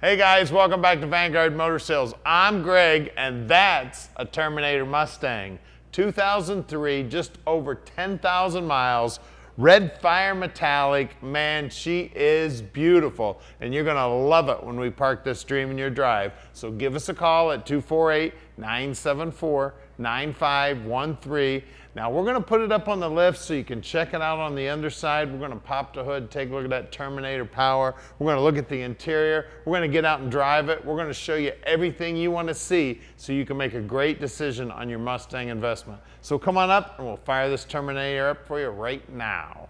Hey guys, welcome back to Vanguard Motor Sales. I'm Greg, and that's a Terminator Mustang. 2003, just over 10,000 miles, red fire metallic. Man, she is beautiful, and you're gonna love it when we park this dream in your drive. So give us a call at 248-974-9513. Now we're gonna put it up on the lift so you can check it out on the underside. We're gonna pop the hood, take a look at that Terminator power. We're gonna look at the interior. We're gonna get out and drive it. We're gonna show you everything you wanna see so you can make a great decision on your Mustang investment. So come on up and we'll fire this Terminator up for you right now.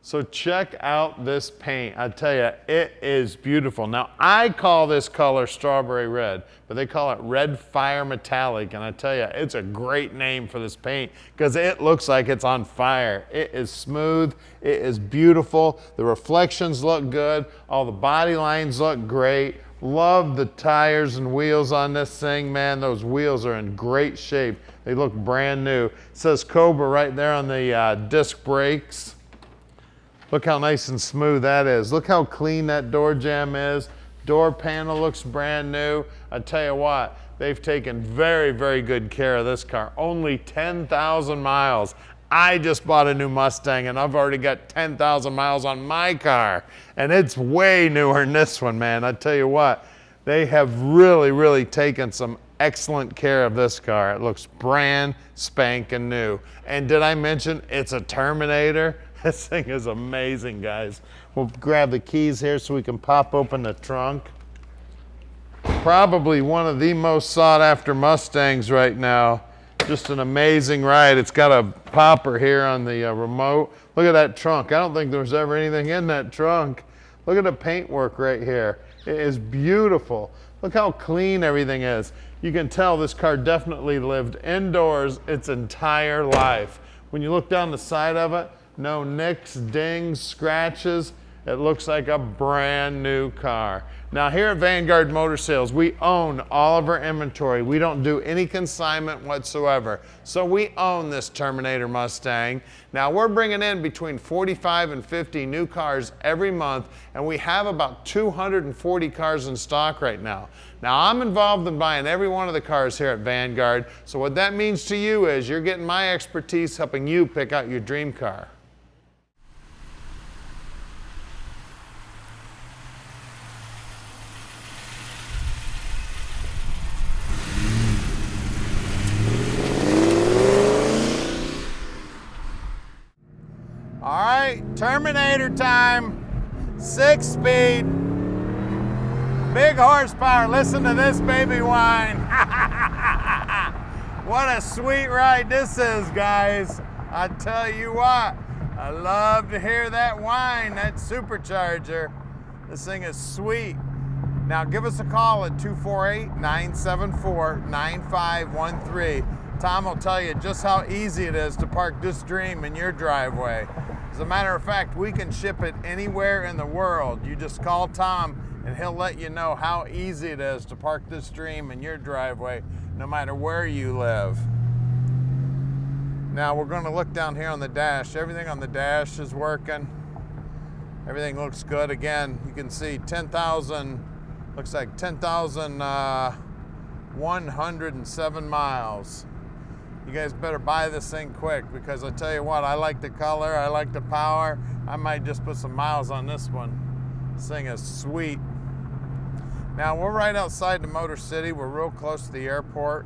So check out this paint. I tell you, it is beautiful. Now, I call this color strawberry red, but they call it red fire metallic. And I tell you, it's a great name for this paint because it looks like it's on fire. It is smooth, it is beautiful. The reflections look good. All the body lines look great. Love the tires and wheels on this thing, man. Those wheels are in great shape. They look brand new. It says Cobra right there on the disc brakes. Look how nice and smooth that is. Look how clean that door jamb is. Door panel looks brand new. I tell you what, they've taken very, very good care of this car. Only 10,000 miles. I just bought a new Mustang and I've already got 10,000 miles on my car. And it's way newer than this one, man. I tell you what, they have really, really taken some excellent care of this car. It looks brand spanking new. And did I mention it's a Terminator? This thing is amazing, guys. We'll grab the keys here so we can pop open the trunk. Probably one of the most sought after Mustangs right now. Just an amazing ride. It's got a popper here on the remote. Look at that trunk. I don't think there was ever anything in that trunk. Look at the paintwork right here. It is beautiful. Look how clean everything is. You can tell this car definitely lived indoors its entire life. When you look down the side of it, no nicks, dings, scratches. It looks like a brand new car. Now here at Vanguard Motor Sales, we own all of our inventory. We don't do any consignment whatsoever. So we own this Terminator Mustang. Now we're bringing in between 45 and 50 new cars every month, and we have about 240 cars in stock right now. Now I'm involved in buying every one of the cars here at Vanguard. So what that means to you is you're getting my expertise helping you pick out your dream car. All right, Terminator time, 6-speed, big horsepower. Listen to this baby whine. What a sweet ride this is, guys. I tell you what, I love to hear that whine, that Supercharger. This thing is sweet. Now give us a call at 248-974-9513. Tom will tell you just how easy it is to park this dream in your driveway. As a matter of fact, we can ship it anywhere in the world. You just call Tom and he'll let you know how easy it is to park this dream in your driveway, no matter where you live. Now we're going to look down here on the dash. Everything on the dash is working. Everything looks good. Again, you can see 10,000, looks like 10,107 miles. You guys better buy this thing quick because I tell you what, I like the color, I like the power. I might just put some miles on this one. This thing is sweet. Now we're right outside the Motor City. We're real close to the airport.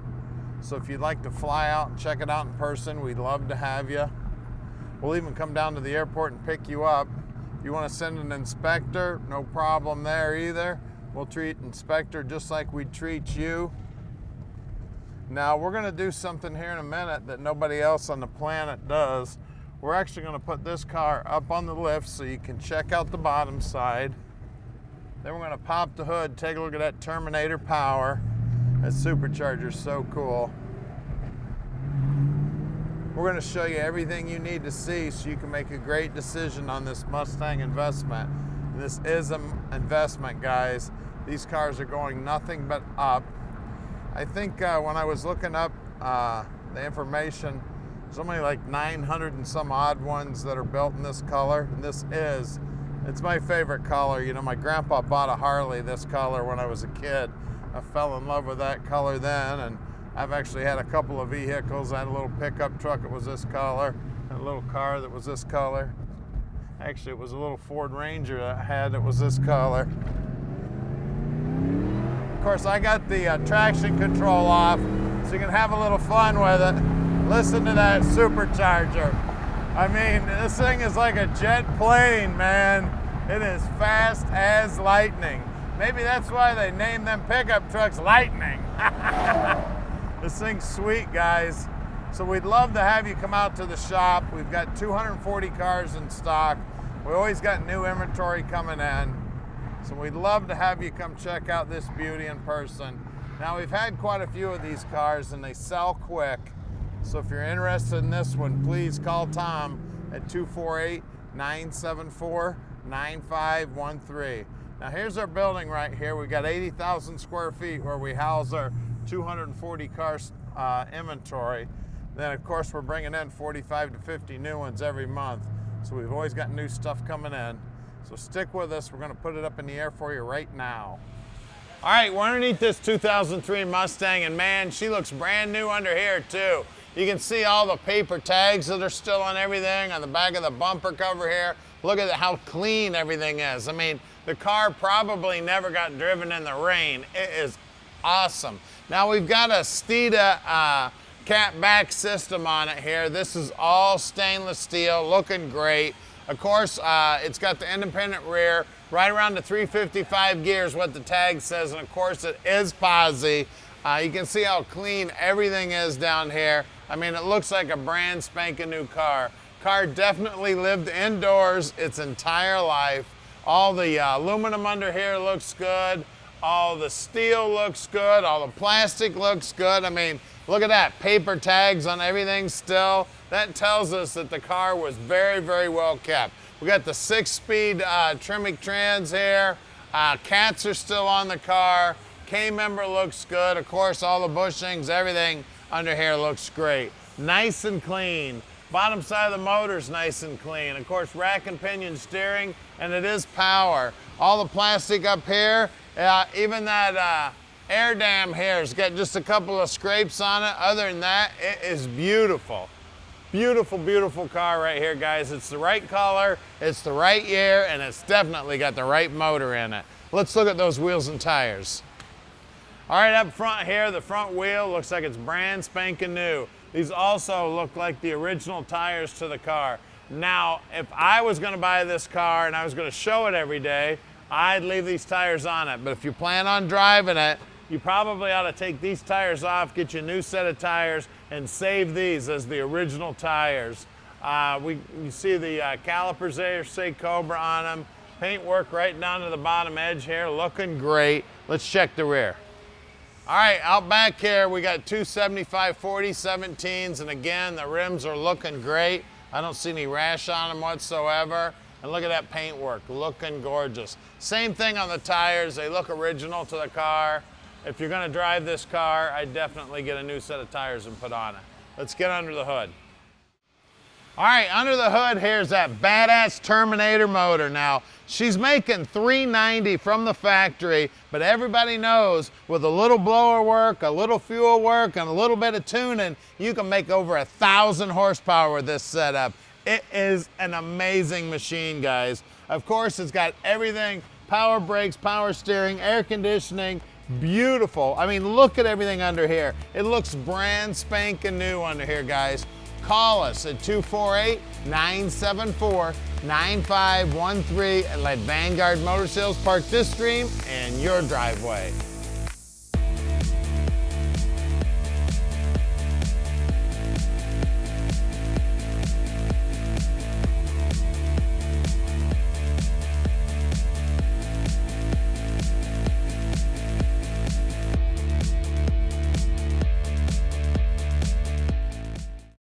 So if you'd like to fly out and check it out in person, we'd love to have you. We'll even come down to the airport and pick you up. If you want to send an inspector, no problem there either. We'll treat inspector just like we treat you. Now we're going to do something here in a minute that nobody else on the planet does. We're actually going to put this car up on the lift so you can check out the bottom side. Then we're going to pop the hood, take a look at that Terminator power. That Supercharger's so cool. We're going to show you everything you need to see so you can make a great decision on this Mustang investment. This is an investment, guys. These cars are going nothing but up. I think when I was looking up the information, there's only like 900 and some odd ones that are built in this color. And it's my favorite color. You know, my grandpa bought a Harley this color when I was a kid. I fell in love with that color then, and I've actually had a couple of vehicles. I had a little pickup truck that was this color, and a little car that was this color. Actually, it was a little Ford Ranger that I had that was this color. Of course, I got the traction control off, so you can have a little fun with it. Listen to that Supercharger. I mean, this thing is like a jet plane, man. It is fast as lightning. Maybe that's why they named them pickup trucks Lightning. This thing's sweet, guys. So we'd love to have you come out to the shop. We've got 240 cars in stock. We always got new inventory coming in. So we'd love to have you come check out this beauty in person. Now, we've had quite a few of these cars and they sell quick. So if you're interested in this one, please call Tom at 248-974-9513. Now here's our building right here. We've got 80,000 square feet where we house our 240 cars inventory. Then of course we're bringing in 45 to 50 new ones every month. So we've always got new stuff coming in. So stick with us. We're going to put it up in the air for you right now. All right, we're underneath this 2003 Mustang, and man, she looks brand new under here too. You can see all the paper tags that are still on everything on the back of the bumper cover here. Look at how clean everything is. I mean, the car probably never got driven in the rain. It is awesome. Now we've got a Steed Catback System on it here. This is all stainless steel, looking great. Of course, it's got the independent rear, right around the 355 gears, what the tag says, and of course it is posi. You can see how clean everything is down here. I mean, it looks like a brand spanking new car. Car definitely lived indoors its entire life. All the aluminum under here looks good. All the steel looks good. All the plastic looks good. I mean, look at that, paper tags on everything still. That tells us that the car was very, very well kept. We got the 6-speed Tremec trans here. Cats are still on the car. K-member looks good. Of course, all the bushings, everything under here looks great. Nice and clean. Bottom side of the motor's nice and clean. Of course, rack and pinion steering, and it is power. All the plastic up here, even that air dam here has got just a couple of scrapes on it. Other than that, it is beautiful. Beautiful, beautiful car right here, guys. It's the right color, it's the right year, and it's definitely got the right motor in it. Let's look at those wheels and tires. All right, up front here, the front wheel looks like it's brand spanking new. These also look like the original tires to the car. Now, if I was gonna buy this car and I was gonna show it every day, I'd leave these tires on it. But if you plan on driving it, you probably ought to take these tires off, get you a new set of tires, and save these as the original tires. You see the calipers there say Cobra on them. Paintwork right down to the bottom edge here, looking great. Let's check the rear. All right, out back here, we got two 75/40 17s, and again, the rims are looking great. I don't see any rash on them whatsoever. And look at that paintwork, looking gorgeous. Same thing on the tires, they look original to the car. If you're gonna drive this car, I'd definitely get a new set of tires and put on it. Let's get under the hood. All right, under the hood, here's that badass Terminator motor. Now, she's making 390 from the factory, but everybody knows with a little blower work, a little fuel work, and a little bit of tuning, you can make over 1,000 horsepower with this setup. It is an amazing machine, guys. Of course, it's got everything, power brakes, power steering, air conditioning, beautiful. I mean, look at everything under here. It looks brand spanking new under here, guys. Call us at 248-974-9513 and let Vanguard Motor Sales park this dream in your driveway.